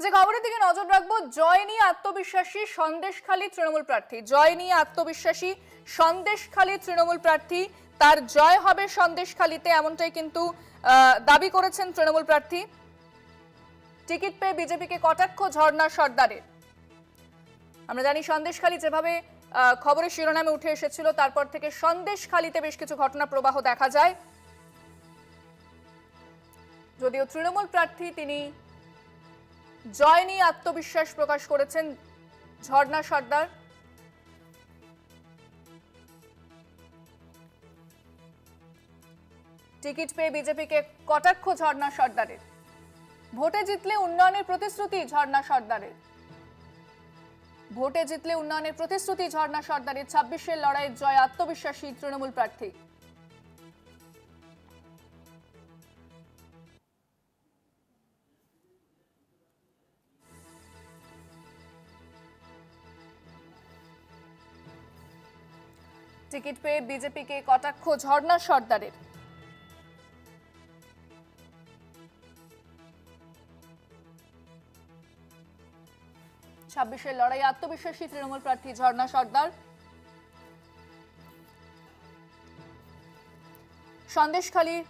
যে খবরের দিকে নজর রাখবো, জয় নিয়ে আত্মবিশ্বাসী সন্দেশখালী তৃণমূল প্রার্থী। জয় নিয়ে আত্মবিশ্বাসী সন্দেশখালী তৃণমূল প্রার্থী, তার জয় হবে সন্দেশখালীতে, এমনটাই কিন্তু দাবি করেছেন তৃণমূল প্রার্থী। টিকিট পেয়ে বিজেপিকে কটাক্ষ ঝর্ণা সর্দারের। আমরা জানি সন্দেশখালী যেভাবে খবরের শিরোনামে উঠে এসেছিল, তারপর থেকে সন্দেশখালীতে বেশ কিছু ঘটনা প্রবাহ দেখা যায়। যদিও তৃণমূল প্রার্থী তিনি জয় নিয়ে আত্মবিশ্বাস প্রকাশ করেছেন ঝর্ণা সর্দার। টিকিট পেয়ে বিজেপিকে কটাক্ষ ঝর্ণা সর্দারের। ভোটে জিতলে উন্নয়নের প্রতিশ্রুতি ঝর্ণা সর্দারের। ভোটে জিতলে উন্নয়নের প্রতিশ্রুতি ঝর্ণা সর্দারের। 26-এর লড়াইয়ে জয় আত্মবিশ্বাসী তৃণমূল প্রার্থী। টিকিট পেয়ে বিজেপিকে কটাক্ষ ঝর্ণা সর্দারের। ছাব্বিশের লড়াই আত্মবিশ্বাসী তৃণমূল প্রার্থী ঝর্ণা সর্দার। সন্দেশখালীর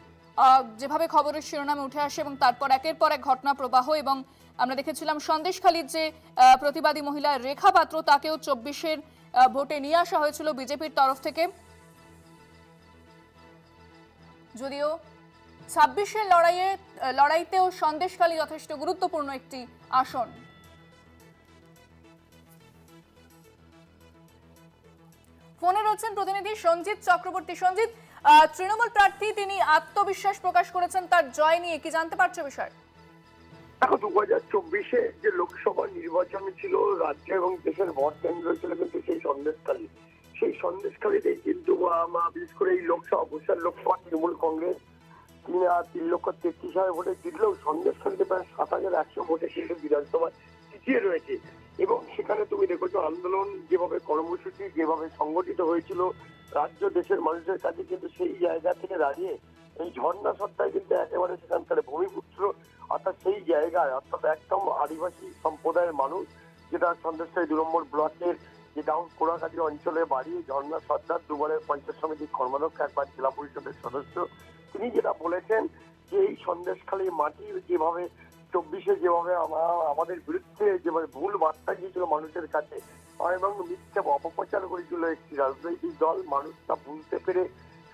যেভাবে খবরের শিরোনামে উঠে আসে এবং তারপর একের পর এক ঘটনা প্রবাহ, এবং আমরা দেখেছিলাম সন্দেশখালীর যে প্রতিবাদী মহিলা রেখা পাত্র, তাকেও 24-এর ভোটে নিয়ে আসা হয়েছিল বিজেপির তরফ থেকে। যদিও 26-এর লড়াইতেও সন্দেশখালী যথেষ্ট গুরুত্বপূর্ণ একটি আসন। ফোনে রয়েছেন প্রতিনিধি সঞ্জিত চক্রবর্তী। সঞ্জিত, তৃণমূল প্রার্থী তিনি আত্মবিশ্বাস প্রকাশ করেছেন তার জয় নিয়ে, কি জানতে পারছো বিষয়? দেখো, 2024-এ যে লোকসভা নির্বাচন ছিল, রাজ্য এবং দেশের ভোট কেন্দ্র ছিল কিন্তু সেই সন্দেশখালীতেই কিন্তু বিশেষ করে এই লোকসভা তৃণমূল কংগ্রেস 3,33,000 ভোটে জিতলেও সন্দেশখালীতে প্রায় 7,100 ভোটে কিন্তু বিধানসভা পিছিয়ে রয়েছে। এবং সেখানে তুমি দেখেছো আন্দোলন যেভাবে, কর্মসূচি যেভাবে সংগঠিত হয়েছিল রাজ্য দেশের মানুষের কাছে, কিন্তু সেই জায়গা থেকে দাঁড়িয়ে এই ঝর্ণা সত্তায় কিন্তু একেবারে সেখানকার ভূমিপুত্র, অর্থাৎ সেই জায়গায়, অর্থাৎ একদম আদিবাসী সম্প্রদায়ের মানুষ, যেটা সন্দেশখালী 2 নম্বর ব্লকের যে ডাউন কোড়াকাটি অঞ্চলে বাড়ি। ঝর্ণা সর্দার দুবারের পঞ্চায়েত সমিতির কর্মাধ্যক্ষ, একবার জেলা পরিষদের সদস্য। তিনি যেটা বলেছেন যে এই সন্দেশখালী মাটির যেভাবে 24-এ যেভাবে আমাদের বিরুদ্ধে যেভাবে ভুল বার্তা গিয়েছিল মানুষের কাছে এবং মিথ্যে অপপ্রচার করেছিল একটি রাজনৈতিক দল, মানুষটা বুঝতে পেরে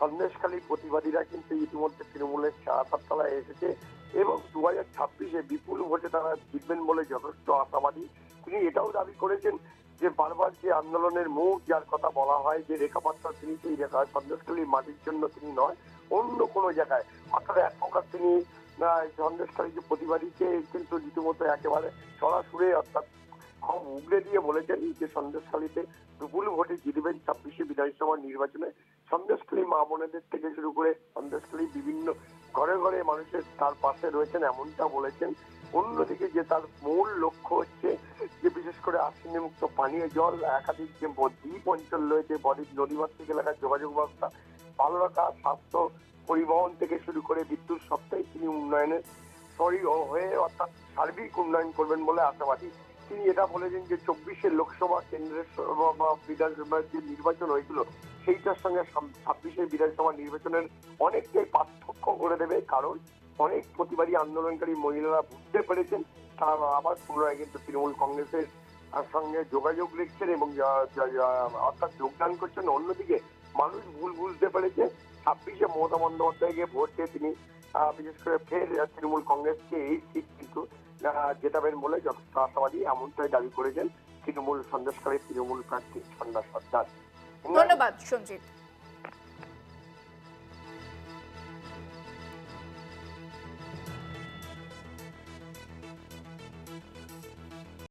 সন্দেশখালী প্রতিবাদীরা কিন্তু ইতিমধ্যে তৃণমূলের ছায়াতলায় এসেছে এবং 2026-এ বিপুল ভোটে তারা জিতবেন বলে যথেষ্ট আশাবাদী। তিনি এটাও দাবি করেছেন যে বারবার যে আন্দোলনের মুখ যার কথা বলা হয়, যে রেখাপাত্র, তিনি সেই সন্দেশখালীর মাটির জন্য তিনি নয়, অন্য কোনো জায়গায়, অর্থাৎ এক প্রকার তিনি সন্দেশখালী যে প্রতিবাদীকে কিন্তু রীতিমতো একেবারে সরাসরি, অর্থাৎ খুব উগড়ে দিয়ে বলেছেন যে সন্দেশখালীতে বিপুল ভোটে জিতবেন 26-এ বিধানসভা নির্বাচনে। সন্দেশখালী মা বোনেদের থেকে শুরু করে সন্দেশখালী বিভিন্ন ঘরে ঘরে মানুষের তার পাশে রয়েছেন, এমনটা বলেছেন। অন্যদিকে যে তার মূল লক্ষ্য হচ্ছে যে বিশেষ করে আর্সেনিক মুক্ত পানীয় জল, একাধিক যে দ্বীপ অঞ্চল রয়েছে, বদ্বীপ নদীমাতৃক এলাকার যোগাযোগ ব্যবস্থা ভালো রাখা, স্বাস্থ্য, পরিবহন থেকে শুরু করে বিদ্যুৎ সবটাই তিনি উন্নয়নের হয়ে, অর্থাৎ সার্বিক উন্নয়ন করবেন বলে আশাবাদী। তিনি এটা বলেছেন যে 24-এর লোকসভা কেন্দ্রের বিধানসভার যে নির্বাচন হয়েছিল সেইটার সঙ্গে 26-এর বিধানসভা নির্বাচনের অনেকটাই পার্থক্য করে দেবে, কারণ অনেক প্রতিবাদী আন্দোলনকারী মহিলারা বুঝতে পেরেছেন তারা আবার পুনরায় কিন্তু তৃণমূল কংগ্রেসের সঙ্গে যোগাযোগ রেখেছেন এবং অর্থাৎ যোগদান করছেন। অন্যদিকে মানুষ ভুল বুঝতে পেরেছে, 26-এ মমতা বন্দ্যোপাধ্যায়কে ভোট দিয়ে তিনি বিশেষ করে ফের তৃণমূল কংগ্রেসকে এই সিট কিন্তু জেতাবেন বলে যথেষ্ট আশাবাদী, এমনটাই দাবি করেছেন তৃণমূল সন্দেশখালী তৃণমূল প্রার্থী ঝর্ণা সর্দার। ধন্যবাদ সঞ্জিত।